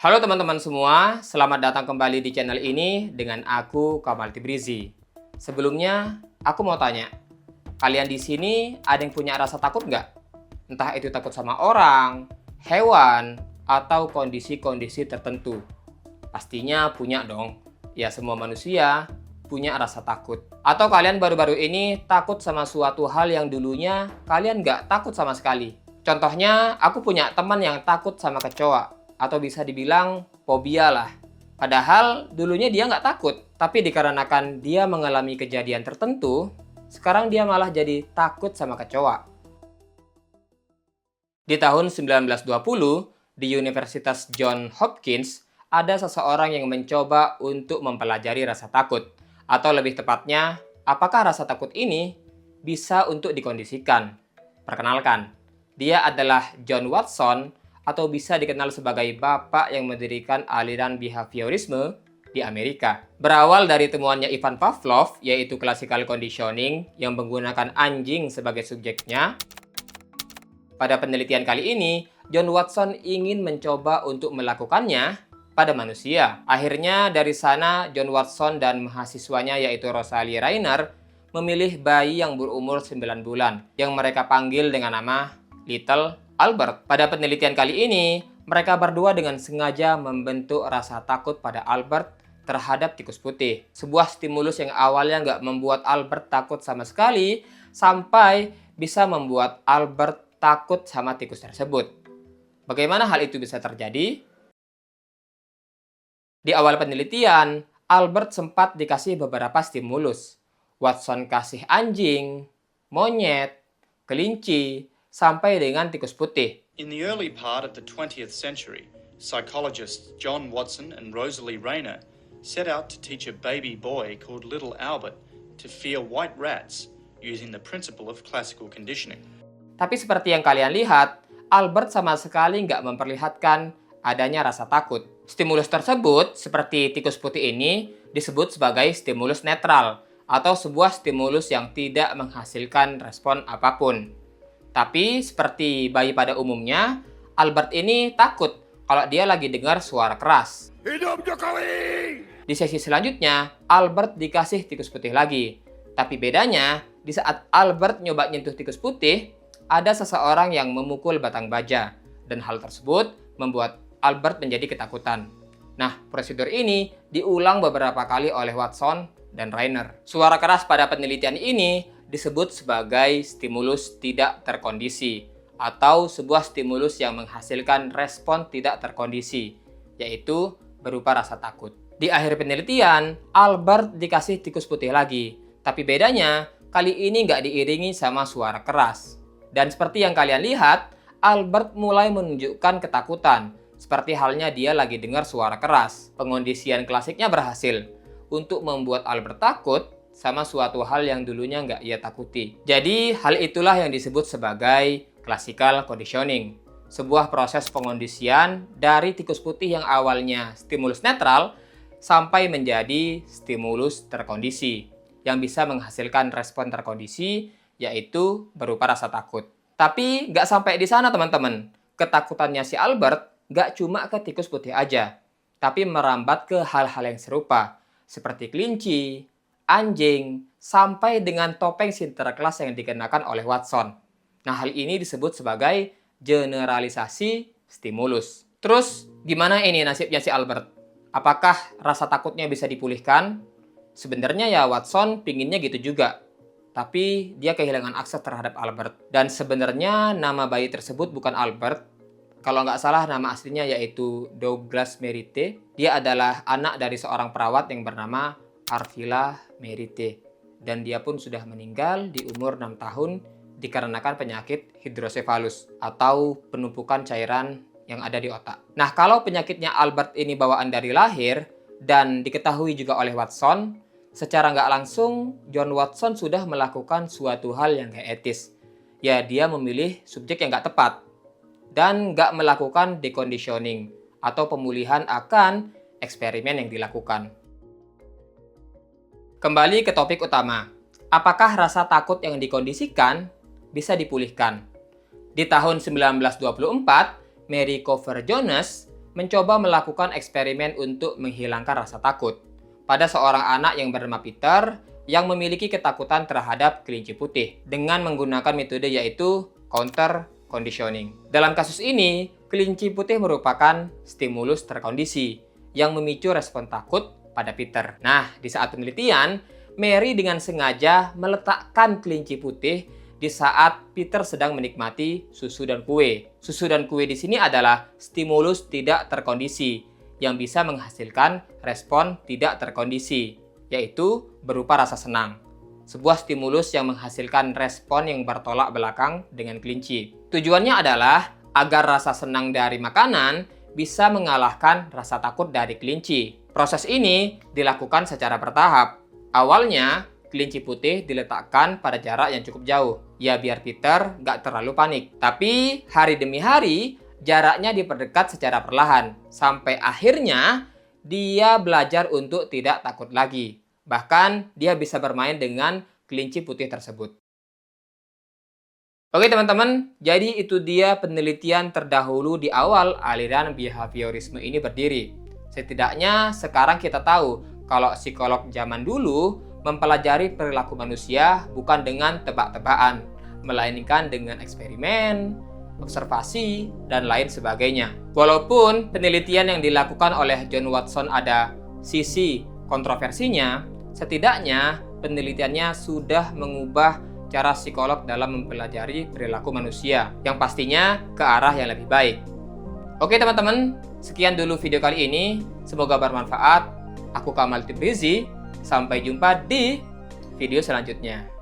Halo teman-teman semua, selamat datang kembali di channel ini dengan aku Kamal Tibrizi. Sebelumnya, aku mau tanya, kalian di sini ada yang punya rasa takut nggak? Entah itu takut sama orang, hewan, atau kondisi-kondisi tertentu. Pastinya punya dong. Ya semua manusia punya rasa takut. Atau kalian baru-baru ini takut sama suatu hal yang dulunya kalian nggak takut sama sekali. Contohnya, aku punya teman yang takut sama kecoa, atau bisa dibilang fobia lah. Padahal dulunya dia nggak takut, tapi dikarenakan dia mengalami kejadian tertentu, sekarang dia malah jadi takut sama kecoa. Di tahun 1920, di Universitas Johns Hopkins, ada seseorang yang mencoba untuk mempelajari rasa takut. Atau lebih tepatnya, apakah rasa takut ini bisa untuk dikondisikan? Perkenalkan, dia adalah John Watson, atau bisa dikenal sebagai bapak yang mendirikan aliran behaviorisme di Amerika. Berawal dari temuannya Ivan Pavlov, yaitu classical conditioning yang menggunakan anjing sebagai subjeknya. Pada penelitian kali ini, John Watson ingin mencoba untuk melakukannya pada manusia. Akhirnya dari sana, John Watson dan mahasiswanya yaitu Rosalie Rainer memilih bayi yang berumur 9 bulan yang mereka panggil dengan nama Little Albert. Pada penelitian kali ini, mereka berdua dengan sengaja membentuk rasa takut pada Albert terhadap tikus putih. Sebuah stimulus yang awalnya nggak membuat Albert takut sama sekali, sampai bisa membuat Albert takut sama tikus tersebut. Bagaimana hal itu bisa terjadi? Di awal penelitian, Albert sempat dikasih beberapa stimulus. Watson kasih anjing, monyet, kelinci, sampai dengan tikus putih. In the early part of the 20th century, psychologists John Watson and Rosalie Rainer set out to teach a baby boy called Little Albert to fear white rats using the principle of classical conditioning. Tapi seperti yang kalian lihat, Albert sama sekali nggak memperlihatkan adanya rasa takut. Stimulus tersebut, seperti tikus putih ini, disebut sebagai stimulus netral, atau sebuah stimulus yang tidak menghasilkan respon apapun. Tapi seperti bayi pada umumnya, Albert ini takut kalau dia lagi dengar suara keras. Hidup Jokowi! Di sesi selanjutnya, Albert dikasih tikus putih lagi. Tapi bedanya, di saat Albert nyoba nyentuh tikus putih, ada seseorang yang memukul batang baja. Dan hal tersebut membuat Albert menjadi ketakutan. Nah, prosedur ini diulang beberapa kali oleh Watson dan Rainer. Suara keras pada penelitian ini disebut sebagai stimulus tidak terkondisi atau sebuah stimulus yang menghasilkan respon tidak terkondisi, yaitu berupa rasa takut. Di akhir penelitian, Albert dikasih tikus putih lagi, tapi bedanya kali ini nggak diiringi sama suara keras. Dan seperti yang kalian lihat, Albert mulai menunjukkan ketakutan, seperti halnya dia lagi dengar suara keras. Pengondisian klasiknya berhasil untuk membuat Albert takut sama suatu hal yang dulunya nggak ia takuti. Jadi, hal itulah yang disebut sebagai classical conditioning. Sebuah proses pengondisian dari tikus putih yang awalnya stimulus netral sampai menjadi stimulus terkondisi yang bisa menghasilkan respon terkondisi, yaitu berupa rasa takut. Tapi nggak sampai di sana teman-teman. Ketakutannya si Albert nggak cuma ke tikus putih aja, tapi merambat ke hal-hal yang serupa, seperti kelinci, anjing, sampai dengan topeng Sinterklas yang dikenakan oleh Watson. Nah, hal ini disebut sebagai generalisasi stimulus. Terus, gimana ini nasibnya si Albert? Apakah rasa takutnya bisa dipulihkan? Sebenarnya ya Watson pinginnya gitu juga. Tapi dia kehilangan akses terhadap Albert. Dan sebenarnya nama bayi tersebut bukan Albert. Kalau nggak salah nama aslinya yaitu Douglas Merite. Dia adalah anak dari seorang perawat yang bernama Arvilla Merite, dan dia pun sudah meninggal di umur 6 tahun dikarenakan penyakit hidrosefalus atau penumpukan cairan yang ada di otak. Nah, kalau penyakitnya Albert ini bawaan dari lahir dan diketahui juga oleh Watson, secara nggak langsung John Watson sudah melakukan suatu hal yang nggak etis. Ya, dia memilih subjek yang nggak tepat dan nggak melakukan deconditioning atau pemulihan akan eksperimen yang dilakukan. Kembali ke topik utama. Apakah rasa takut yang dikondisikan bisa dipulihkan? Di tahun 1924, Mary Cover Jones mencoba melakukan eksperimen untuk menghilangkan rasa takut pada seorang anak yang bernama Peter yang memiliki ketakutan terhadap kelinci putih dengan menggunakan metode yaitu counter conditioning. Dalam kasus ini, kelinci putih merupakan stimulus terkondisi yang memicu respon takut pada Peter. Nah, di saat penelitian, Mary dengan sengaja meletakkan kelinci putih di saat Peter sedang menikmati susu dan kue. Susu dan kue di sini adalah stimulus tidak terkondisi yang bisa menghasilkan respon tidak terkondisi, yaitu berupa rasa senang. Sebuah stimulus yang menghasilkan respon yang bertolak belakang dengan kelinci. Tujuannya adalah agar rasa senang dari makanan bisa mengalahkan rasa takut dari kelinci. Proses ini dilakukan secara bertahap. Awalnya, kelinci putih diletakkan pada jarak yang cukup jauh, ya biar Peter nggak terlalu panik. Tapi hari demi hari, jaraknya diperdekat secara perlahan, sampai akhirnya dia belajar untuk tidak takut lagi. Bahkan dia bisa bermain dengan kelinci putih tersebut. Oke teman-teman, jadi itu dia penelitian terdahulu di awal aliran behaviorisme ini berdiri. Setidaknya sekarang kita tahu kalau psikolog zaman dulu mempelajari perilaku manusia bukan dengan tebak-tebakan, melainkan dengan eksperimen, observasi, dan lain sebagainya. Walaupun penelitian yang dilakukan oleh John Watson ada sisi kontroversinya, setidaknya penelitiannya sudah mengubah cara psikolog dalam mempelajari perilaku manusia, yang pastinya ke arah yang lebih baik. Oke teman-teman, sekian dulu video kali ini. Semoga bermanfaat. Aku Kamal Tibrizi. Sampai jumpa di video selanjutnya.